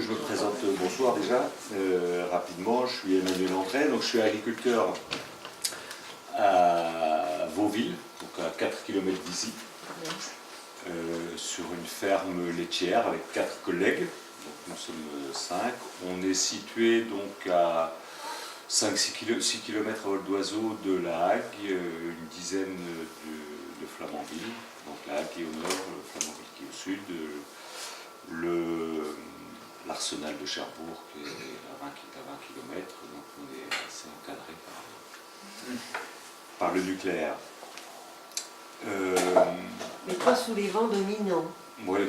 je me présente, bonsoir déjà, rapidement, je suis Emmanuel André, donc je suis agriculteur à Vauville, donc à 4 km d'ici, sur une ferme laitière avec 4 collègues, donc nous sommes 5. On est situé donc à 6 km à vol d'oiseau de La Hague, une dizaine de Flamanville, donc La Hague qui est au nord, Flamanville qui est au sud, l'arsenal de Cherbourg qui est à 20 km, donc on est assez encadré par le nucléaire. Mais pas sous les vents dominants. Ouais,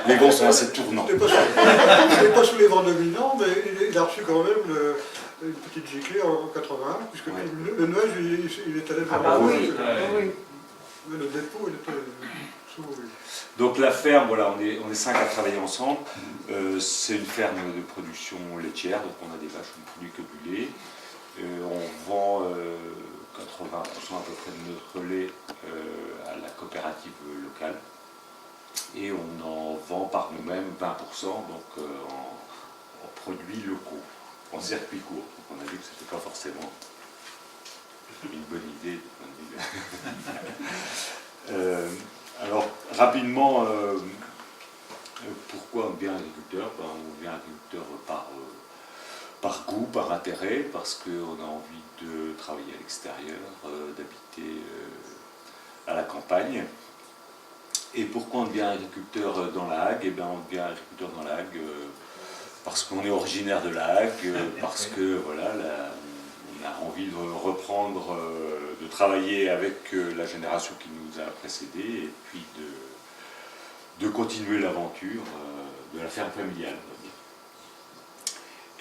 les vents sont assez tournants. Il n'est pas sous les vents dominants, mais il a reçu quand même une petite giclée en 81, puisque ouais. le nuage il est allé vers Ah le oui, oui. Mais le dépôt il était sous. Donc la ferme, voilà, on est 5 à travailler ensemble. C'est une ferme de production laitière, donc on a des vaches, on ne produit que du lait. On vend 80% à peu près de notre lait à la coopérative locale. Et on en vend par nous-mêmes 20%, donc en produits locaux, en circuit court. Donc on a vu que ce n'était pas forcément une bonne idée. Alors, rapidement, pourquoi on devient agriculteur? On devient agriculteur par goût, par intérêt, parce qu'on a envie de travailler à l'extérieur, d'habiter à la campagne. Et pourquoi on devient agriculteur dans la Hague? Eh bien, on devient agriculteur dans la Hague parce qu'on est originaire de la Hague, parce que voilà, on a envie de reprendre, de travailler avec la génération qui nous a précédés, et puis de continuer l'aventure de la ferme familiale, on va dire.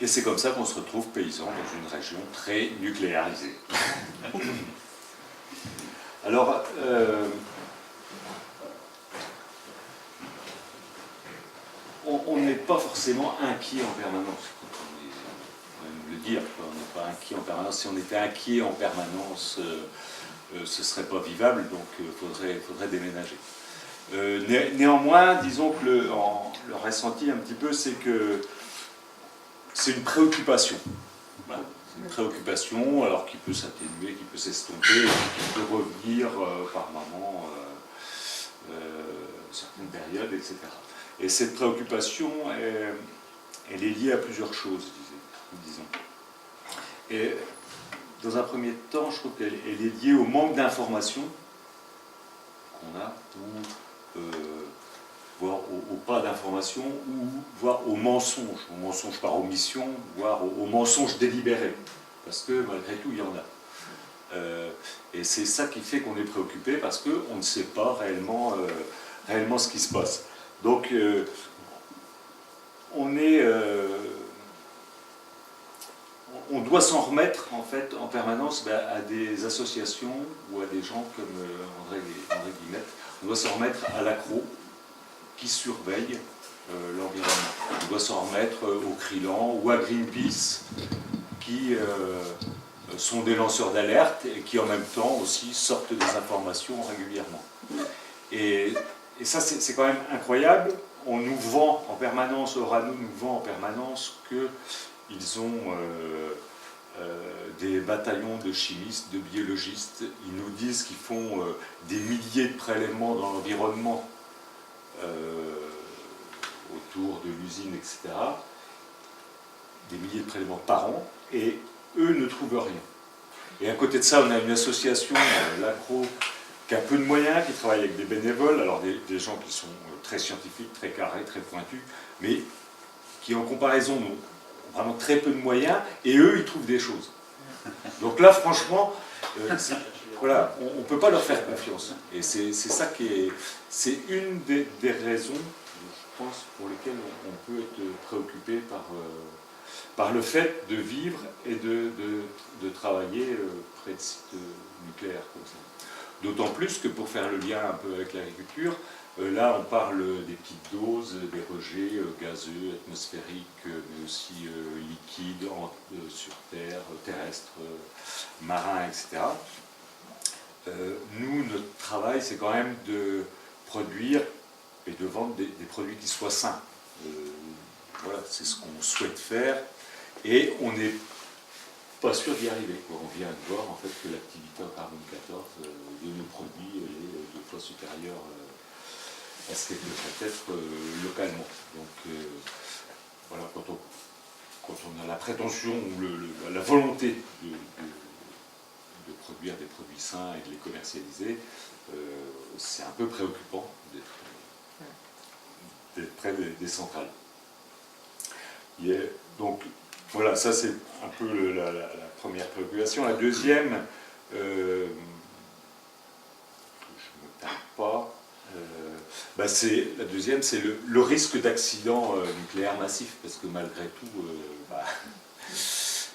Et c'est comme ça qu'on se retrouve paysan dans une région très nucléarisée. Alors, on n'est pas forcément inquiet en permanence. On va même le dire, on n'est pas inquiet en permanence. Si on était inquiet en permanence, ce ne serait pas vivable, donc il faudrait déménager. Néanmoins, disons que le ressenti un petit peu, c'est que c'est une préoccupation. Voilà. C'est une préoccupation, alors qui peut s'atténuer, qui peut s'estomper, qui peut revenir par moments, certaines périodes, etc. Et cette préoccupation, elle est liée à plusieurs choses, disons. Et dans un premier temps, je trouve qu'elle est liée au manque d'information qu'on a, ou voire au pas d'information, ou voire au mensonge par omission, voire au mensonge délibéré, parce que malgré tout, il y en a. Et c'est ça qui fait qu'on est préoccupé, parce qu'on ne sait pas réellement ce qui se passe. Donc, on doit s'en remettre en fait en permanence à des associations ou à des gens comme André Guillemette. On doit s'en remettre à l'accro qui surveille l'environnement. On doit s'en remettre au Crilan ou à Greenpeace qui sont des lanceurs d'alerte et qui en même temps aussi sortent des informations régulièrement. Et ça, c'est quand même incroyable. On nous vend en permanence, Orano nous vend en permanence qu'ils ont des bataillons de chimistes, de biologistes. Ils nous disent qu'ils font des milliers de prélèvements dans l'environnement autour de l'usine, etc. Des milliers de prélèvements par an, et eux ne trouvent rien. Et à côté de ça, on a une association, l'ACRO, qui a peu de moyens, qui travaille avec des bénévoles, alors des gens qui sont très scientifiques, très carrés, très pointus, mais qui en comparaison ont vraiment très peu de moyens, et eux, ils trouvent des choses. Donc là, franchement, voilà, on ne peut pas leur faire confiance. Et c'est ça qui est... C'est une des raisons, je pense, pour lesquelles on peut être préoccupé par le fait de vivre et de travailler près de sites nucléaires comme ça. D'autant plus que pour faire le lien un peu avec l'agriculture, là on parle des petites doses, des rejets gazeux, atmosphériques, mais aussi liquides sur Terre, terrestres, marins, etc. Nous, notre travail, c'est quand même de produire et de vendre des produits qui soient sains. voilà, c'est ce qu'on souhaite faire, et on n'est pas sûr d'y arriver, quoi. On vient de voir en fait que l'activité en carbone 14 de nos produits est 2 fois supérieure à ce qu'elle devrait être localement. Donc voilà, quand on a la prétention ou la volonté de produire des produits sains et de les commercialiser, c'est un peu préoccupant d'être près des centrales. Donc voilà, ça c'est un peu la première préoccupation. La deuxième, je ne me perds pas, la deuxième, c'est le risque d'accident nucléaire massif, parce que malgré tout,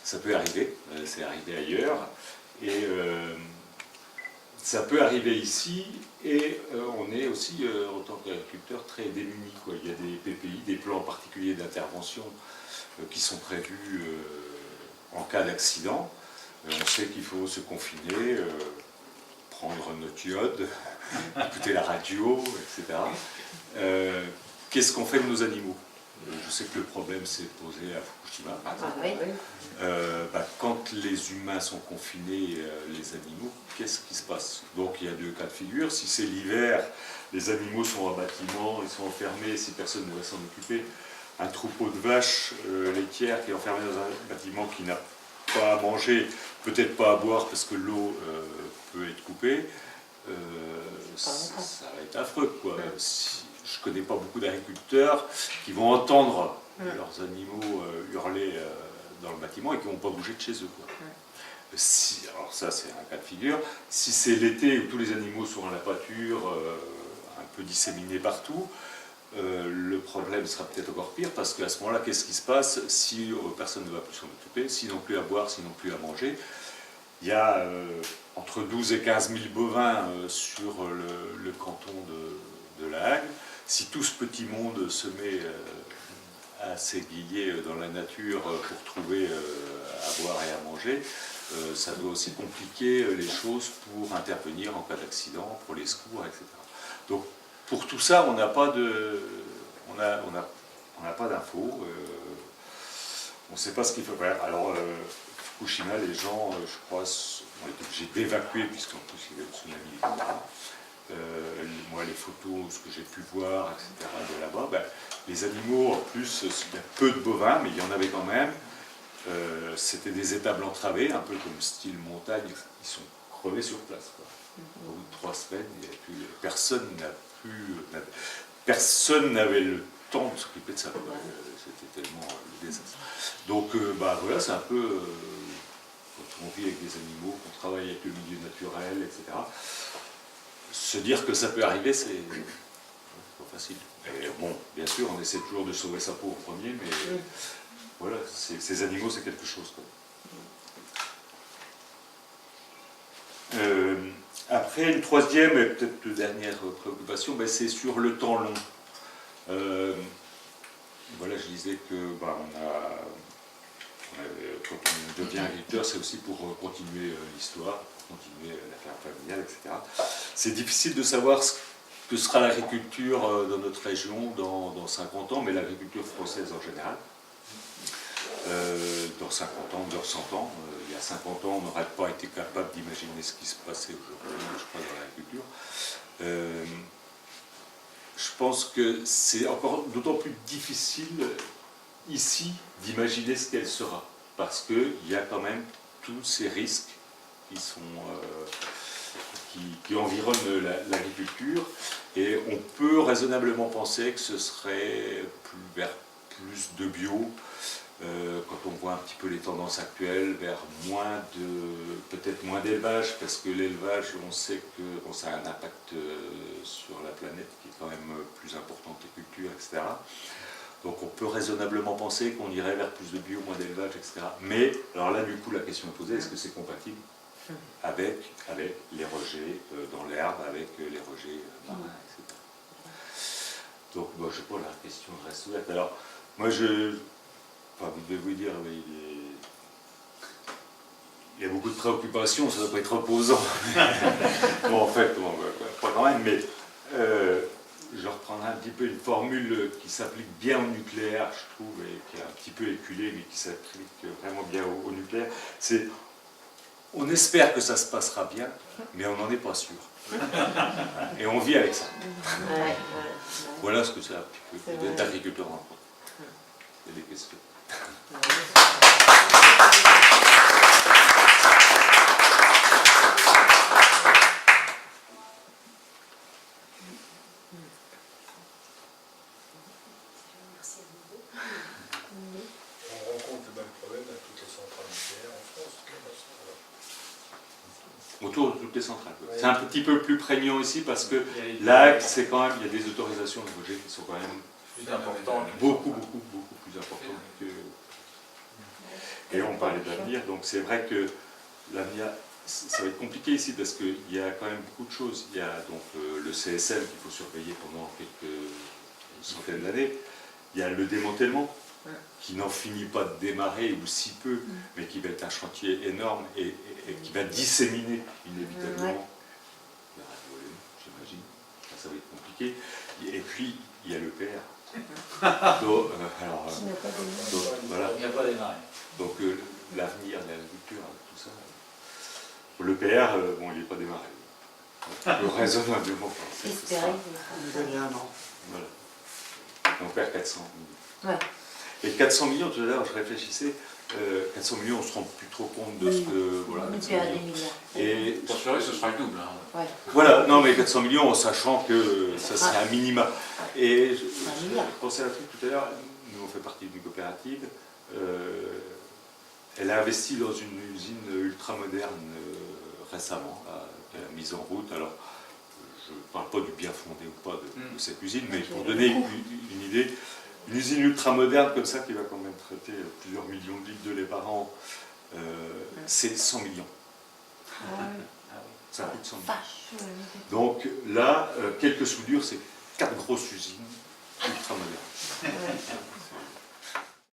ça peut arriver, c'est arrivé ailleurs, et ça peut arriver ici, et on est aussi, en tant qu'agriculteur, très démunis, quoi. Il y a des PPI, des plans particuliers d'intervention qui sont prévus en cas d'accident. On sait qu'il faut se confiner, prendre notre iode, écouter la radio, etc. Qu'est-ce qu'on fait de nos animaux? Je sais que le problème s'est posé à Fukushima, par exemple. Quand les humains sont confinés, les animaux, qu'est-ce qui se passe? Donc il y a 2 cas de figure. Si c'est l'hiver, les animaux sont en bâtiment, ils sont enfermés, si personne ne va s'en occuper. Un troupeau de vaches laitières qui est enfermé dans un bâtiment qui n'a pas à manger, peut-être pas à boire parce que l'eau peut être coupée, ça va être affreux, quoi. Je ne connais pas beaucoup d'agriculteurs qui vont entendre leurs animaux hurler dans le bâtiment et qui ne vont pas bouger de chez eux, quoi. Alors ça, c'est un cas de figure. Si c'est l'été où tous les animaux sont à la pâture, un peu disséminés partout, le problème sera peut-être encore pire, parce qu'à ce moment-là, qu'est-ce qui se passe si personne ne va plus s'en occuper, s'ils n'ont plus à boire, s'ils n'ont plus à manger? Il y a entre 12 et 15 000 bovins sur le canton de La Hague. Si tout ce petit monde se met à s'aiguiller dans la nature pour trouver à boire et à manger, ça doit aussi compliquer les choses pour intervenir en cas d'accident, pour les secours, etc. Donc, pour tout ça, on n'a pas d'infos, on ne sait pas ce qu'il faut faire. Alors, Fukushima, les gens, je crois, ont été obligés d'évacuer, puisqu'en plus il y avait le tsunami, etc. Moi, les photos, ce que j'ai pu voir, etc., de là-bas, les animaux, en plus, il y a peu de bovins, mais il y en avait quand même. C'était des étables entravées, un peu comme style montagne, ils sont crevés sur place, quoi. Au bout de 3 semaines, personne n'avait le temps de s'occuper de ça, quoi. C'était tellement le désastre. Donc voilà, c'est un peu quand on vit avec des animaux, qu'on travaille avec le milieu naturel, etc. Se dire que ça peut arriver, c'est pas facile. Et bon, bien sûr, on essaie toujours de sauver sa peau en premier, mais voilà, ces animaux, c'est quelque chose, quoi. Après, une troisième et peut-être dernière préoccupation, c'est sur le temps long. Voilà, je disais que quand on devient agriculteur, c'est aussi pour continuer l'histoire, pour continuer la ferme familiale, etc. C'est difficile de savoir ce que sera l'agriculture dans notre région dans 50 ans, mais l'agriculture française en général. Dans 50 ans, dans 100 ans, il y a 50 ans, on n'aurait pas été capable d'imaginer ce qui se passait aujourd'hui, je crois, dans l'agriculture. Je pense que c'est encore d'autant plus difficile ici d'imaginer ce qu'elle sera, parce qu'il y a quand même tous ces risques qui environnent l'agriculture, et on peut raisonnablement penser que ce serait vers plus de bio, quand on voit un petit peu les tendances actuelles, vers peut-être moins d'élevage, parce que l'élevage, on sait que ça a un impact sur la planète qui est quand même plus important que les cultures, etc. Donc on peut raisonnablement penser qu'on irait vers plus de bio, moins d'élevage, etc. Mais, alors là, du coup, la question est posée, est-ce que c'est compatible avec les rejets dans l'herbe, avec les rejets marins, etc. Donc, je ne sais pas, la question reste ouverte. Alors, moi, vous devez vous dire, il y a beaucoup de préoccupations, ça ne doit pas être reposant. Bon, en fait, pas quand même, mais je reprendrai un petit peu une formule qui s'applique bien au nucléaire, je trouve, et qui est un petit peu éculée, mais qui s'applique vraiment bien au nucléaire. C'est, on espère que ça se passera bien, mais on n'en est pas sûr. Et on vit avec ça. Ouais. Voilà ce que c'est un petit C'est peu vrai. d'être agriculteur en France. Il y a des questions. On rencontre le même problème à toutes les centrales nucléaires en France. Autour de toutes les centrales. Ouais. C'est un petit peu plus prégnant ici parce que Il y a les- là, c'est quand même, il y a des autorisations de projet qui sont quand même plus important. beaucoup plus importantes que. Et on parlait d'avenir, donc c'est vrai que l'avenir, ça va être compliqué ici parce qu'il y a quand même beaucoup de choses. Il y a donc le CSM qu'il faut surveiller pendant quelques centaines d'années. Il y a le démantèlement qui n'en finit pas de démarrer, ou si peu, mais qui va être un chantier énorme et qui va disséminer inévitablement. Il y aura des volumes, j'imagine. Ça va être compliqué. Et puis, il y a le PR. Donc, Qui n'a pas de donc, voilà. Il n'y a pas démarré. Donc l'avenir de l'agriculture, tout ça. Le PR, bon, il n'est pas démarré. On peut raisonnablement penser que ce sera- espérer. Il a gagné un an. Voilà. Et on perd 400 millions. Ouais. Et 400 millions, tout à l'heure, je réfléchissais, 400 millions, on ne se rend plus trop compte de ce que. Voilà, On 400 perd des millions. milliards. Et Pour Fleury, ce sera le double. Hein. Ouais. voilà, non mais 400 millions en sachant que ça serait un minima. Et Un milliard. je pensais à un truc tout à l'heure, nous on fait partie d'une coopérative, elle a investi dans une usine ultramoderne récemment, qu'elle a mise en route. Alors, je ne parle pas du bien fondé ou pas de cette usine, mais pour donner une idée, une usine ultramoderne comme ça qui va quand même traiter plusieurs millions de litres de lait par an, c'est 100 millions. Ah ouais. Ça coûte 100 millions. Vache. Donc là, quelques soudures, c'est 4 grosses usines ultramodernes. Ouais.